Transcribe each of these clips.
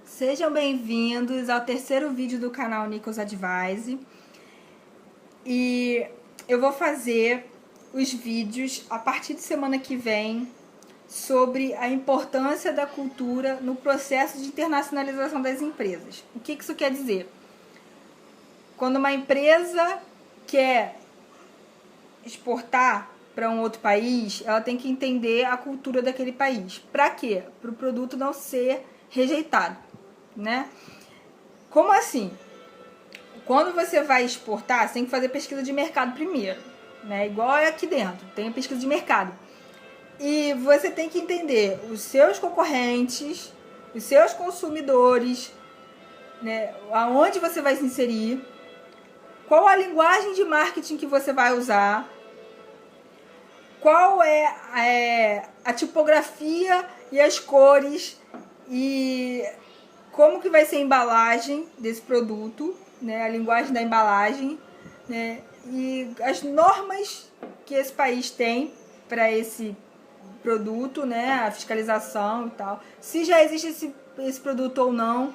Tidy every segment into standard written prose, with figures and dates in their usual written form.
Sejam bem-vindos ao terceiro vídeo do canal Nichols Advise. E eu vou fazer os vídeos a partir de semana que vem sobre a importância da cultura no processo de internacionalização das empresas. O que isso quer dizer? Quando uma empresa quer exportar para um outro país, ela tem que entender a cultura daquele país. Para quê? Para o produto não ser rejeitado, né? Como assim? Quando você vai exportar, você tem que fazer pesquisa de mercado primeiro, né? Igual é aqui dentro, tem a pesquisa de mercado. E você tem que entender os seus concorrentes, os seus consumidores, né? Aonde você vai se inserir, qual a linguagem de marketing que você vai usar, qual é a tipografia e as cores e como que vai ser a embalagem desse produto, né? A linguagem da embalagem, né? E as normas que esse país tem para esse produto, né? A fiscalização e tal. Se já existe esse produto ou não,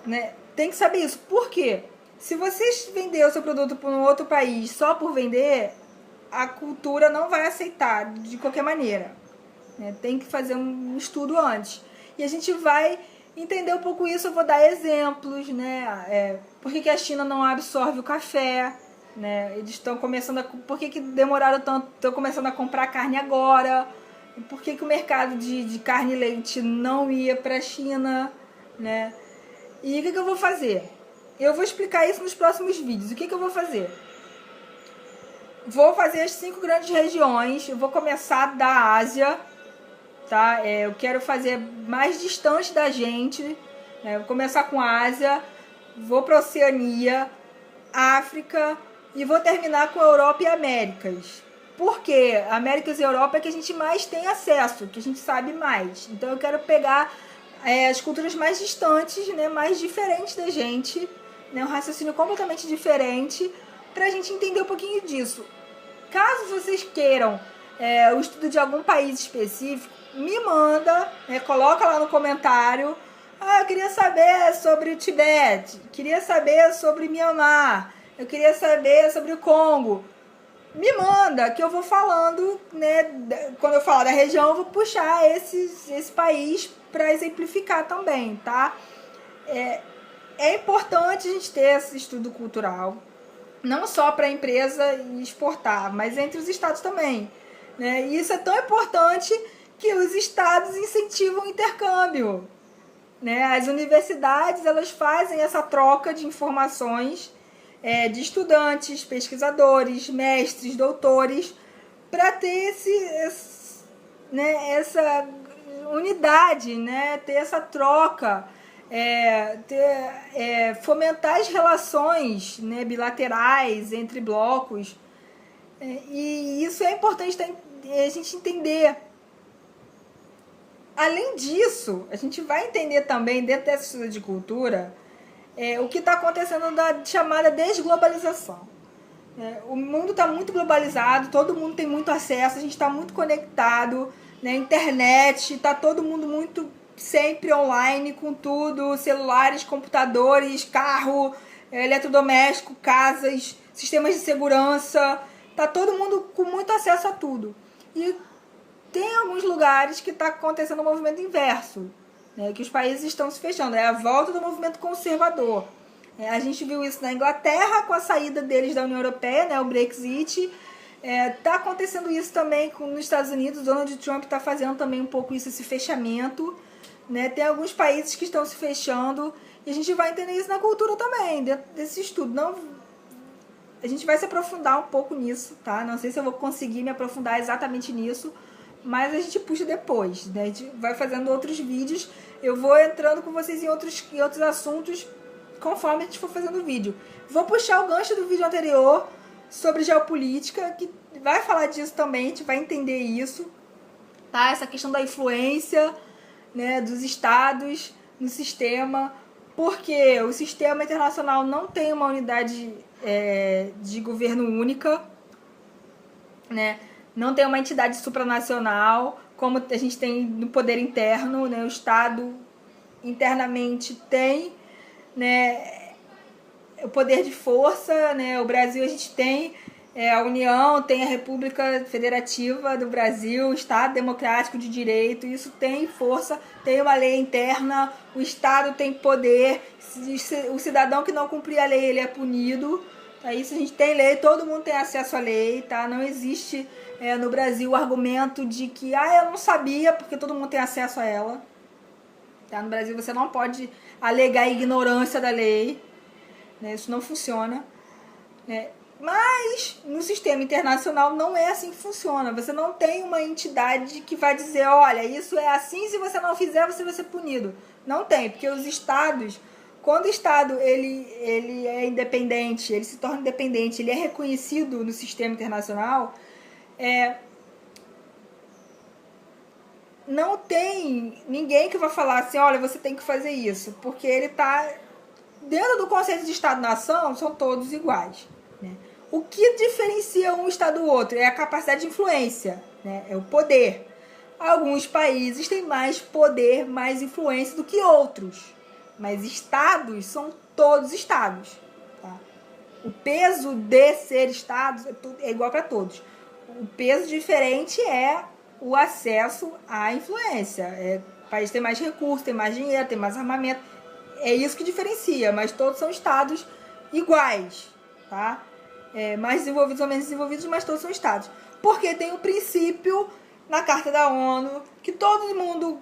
né? Tem que saber isso. Por quê? Se você vender o seu produto para um outro país só por vender, a cultura não vai aceitar de qualquer maneira, né? Tem que fazer um estudo antes. E a gente vai entender um pouco isso. Eu vou dar exemplos, né? Por que a China não absorve o café, né? Eles estão começando a... Por que demoraram tanto? Estão começando a comprar carne agora? Por que o mercado de carne e leite não ia para a China, né? E o que eu vou fazer? Eu vou explicar isso nos próximos vídeos. O que eu vou fazer? Vou fazer as 5 grandes regiões. Eu vou começar da Ásia, tá? Eu quero fazer mais distante da gente, né? Vou começar com a Ásia, vou para a Oceania, África e vou terminar com a Europa e Américas. Por quê? Américas e Europa é que a gente mais tem acesso, que a gente sabe mais. Então eu quero pegar as culturas mais distantes, né? Mais diferentes da gente, né? Um raciocínio completamente diferente, para a gente entender um pouquinho disso. Caso vocês queiram o estudo de algum país específico, me manda, coloca lá no comentário. Eu queria saber sobre o Tibete, queria saber sobre Myanmar, eu queria saber sobre o Congo. Me manda, que eu vou falando, né? Quando eu falar da região, eu vou puxar esse país para exemplificar também, tá? É importante a gente ter esse estudo cultural, não só para a empresa exportar, mas entre os estados também, né? E isso é tão importante que os estados incentivam o intercâmbio, né? As universidades, elas fazem essa troca de informações de estudantes, pesquisadores, mestres, doutores, para ter essa unidade, né? Ter essa troca, fomentar as relações, né, bilaterais entre blocos. E isso é importante a gente entender. Além disso, a gente vai entender também, dentro dessa estudo de cultura, o que está acontecendo da chamada desglobalização. O mundo está muito globalizado, todo mundo tem muito acesso, a gente está muito conectado, né? Internet, está todo mundo muito sempre online com tudo, celulares, computadores, carro, eletrodoméstico, casas, sistemas de segurança, está todo mundo com muito acesso a tudo. E tem alguns lugares que está acontecendo um movimento inverso, né, que os países estão se fechando. É a volta do movimento conservador. A gente viu isso na Inglaterra com a saída deles da União Europeia, né, o Brexit. Está acontecendo isso também nos Estados Unidos. Donald Trump está fazendo também um pouco isso, esse fechamento, né? Tem alguns países que estão se fechando e a gente vai entender isso na cultura também, dentro desse estudo. Não, a gente vai se aprofundar um pouco nisso, tá? Não sei se eu vou conseguir me aprofundar exatamente nisso, mas a gente puxa depois, né? A gente vai fazendo outros vídeos, eu vou entrando com vocês em outros assuntos conforme a gente for fazendo o vídeo. Vou puxar o gancho do vídeo anterior sobre geopolítica, que vai falar disso também, a gente vai entender isso, tá? Essa questão da influência, né, dos estados no sistema, porque o sistema internacional não tem uma unidade de governo única, né? Não tem uma entidade supranacional, como a gente tem no poder interno, né? O Estado internamente tem, né, o poder de força, né? O Brasil a gente tem a União, tem a República Federativa do Brasil, o Estado Democrático de Direito, isso tem força, tem uma lei interna, o Estado tem poder, o cidadão que não cumprir a lei, ele é punido, tá? Isso a gente tem lei, todo mundo tem acesso à lei, tá? Não existe no Brasil o argumento de que, eu não sabia, porque todo mundo tem acesso a ela, tá? No Brasil você não pode alegar a ignorância da lei, né? Isso não funciona, né? Mas no sistema internacional não é assim que funciona. Você não tem uma entidade que vai dizer, olha, isso é assim, se você não fizer, você vai ser punido. Não tem, porque os estados, quando o estado ele é independente, ele se torna independente, ele é reconhecido no sistema internacional, não tem ninguém que vai falar assim, olha, você tem que fazer isso, porque ele está dentro do conceito de Estado-nação, são todos iguais, né? O que diferencia um Estado do outro é a capacidade de influência, né? É o poder. Alguns países têm mais poder, mais influência do que outros, mas Estados são todos Estados, tá? O peso de ser Estados é igual para todos. O peso diferente é o acesso à influência. O país tem mais recursos, tem mais dinheiro, tem mais armamento. É isso que diferencia, mas todos são estados iguais, tá? Mais desenvolvidos ou menos desenvolvidos, mas todos são estados. Porque tem o princípio na Carta da ONU que todo mundo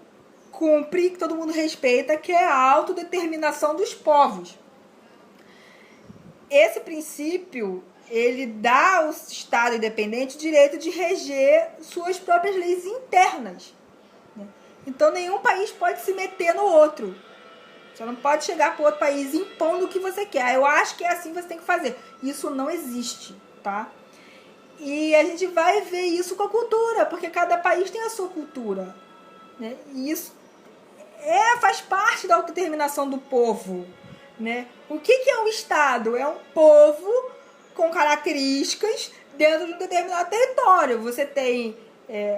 cumpre, que todo mundo respeita, que é a autodeterminação dos povos. Esse princípio, ele dá ao Estado independente o direito de reger suas próprias leis internas, né? Então nenhum país pode se meter no outro. Você não pode chegar para outro país impondo o que você quer. Eu acho que é assim que você tem que fazer. Isso não existe, tá? E a gente vai ver isso com a cultura, porque cada país tem a sua cultura, né? E isso faz parte da autodeterminação do povo, né? O que é um Estado? É um povo com características dentro de um determinado território. Você tem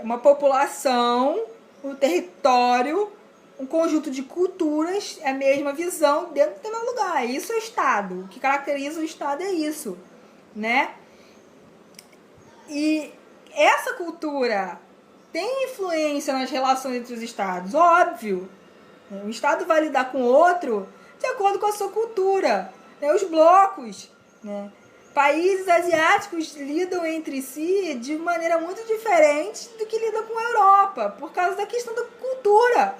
uma população, um território, um conjunto de culturas, a mesma visão dentro do mesmo lugar. Isso é o Estado. O que caracteriza o Estado é isso, né? E essa cultura tem influência nas relações entre os Estados, óbvio. Um Estado vai lidar com outro de acordo com a sua cultura, né? Os blocos, né? Países asiáticos lidam entre si de maneira muito diferente do que lidam com a Europa, por causa da questão da cultura,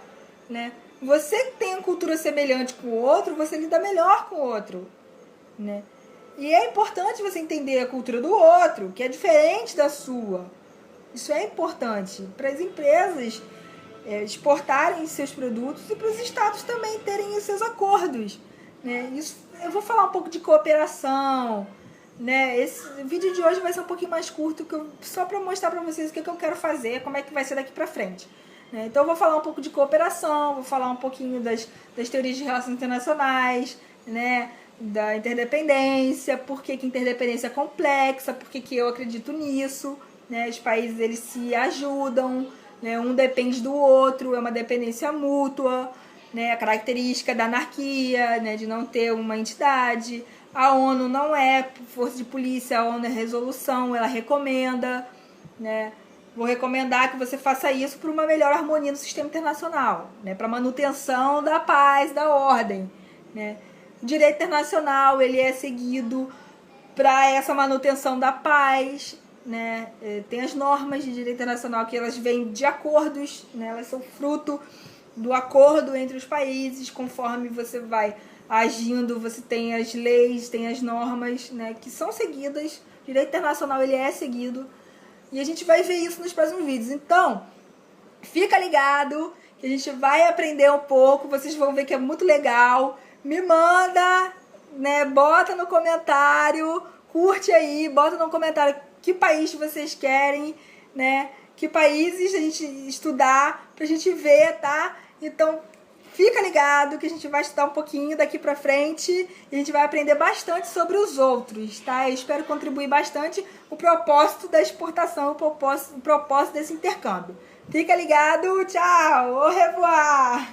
né? Você que tem uma cultura semelhante com o outro, você lida melhor com o outro, né? E é importante você entender a cultura do outro, que é diferente da sua. Isso é importante para as empresas exportarem seus produtos e para os estados também terem os seus acordos, né? Isso, eu vou falar um pouco de cooperação, né? Esse vídeo de hoje vai ser um pouquinho mais curto, só para mostrar para vocês o que eu quero fazer, como é que vai ser daqui para frente, né? Então eu vou falar um pouco de cooperação, vou falar um pouquinho das teorias de relações internacionais, né? Da interdependência, por que interdependência é complexa, por que eu acredito nisso, né? Os países eles se ajudam, né? Um depende do outro, é uma dependência mútua, né? A característica da anarquia, né? De não ter uma entidade. A ONU não é força de polícia, a ONU é resolução, ela recomenda, né? Vou recomendar que você faça isso para uma melhor harmonia no sistema internacional, né? Para manutenção da paz, da ordem, né? O direito internacional ele é seguido para essa manutenção da paz, né? Tem as normas de direito internacional que elas vêm de acordos, né? Elas são fruto do acordo entre os países. Conforme você vai agindo, você tem as leis, tem as normas, né? Que são seguidas. O direito internacional ele é seguido e a gente vai ver isso nos próximos vídeos. Então, fica ligado que a gente vai aprender um pouco. Vocês vão ver que é muito legal. Me manda, né? Bota no comentário, curte aí, bota no comentário que país vocês querem, né? Que países a gente estudar pra gente ver, tá? Então, fica ligado que a gente vai estudar um pouquinho daqui pra frente e a gente vai aprender bastante sobre os outros, tá? Eu espero contribuir bastante o propósito da exportação, o propósito desse intercâmbio. Fica ligado, tchau, au revoir!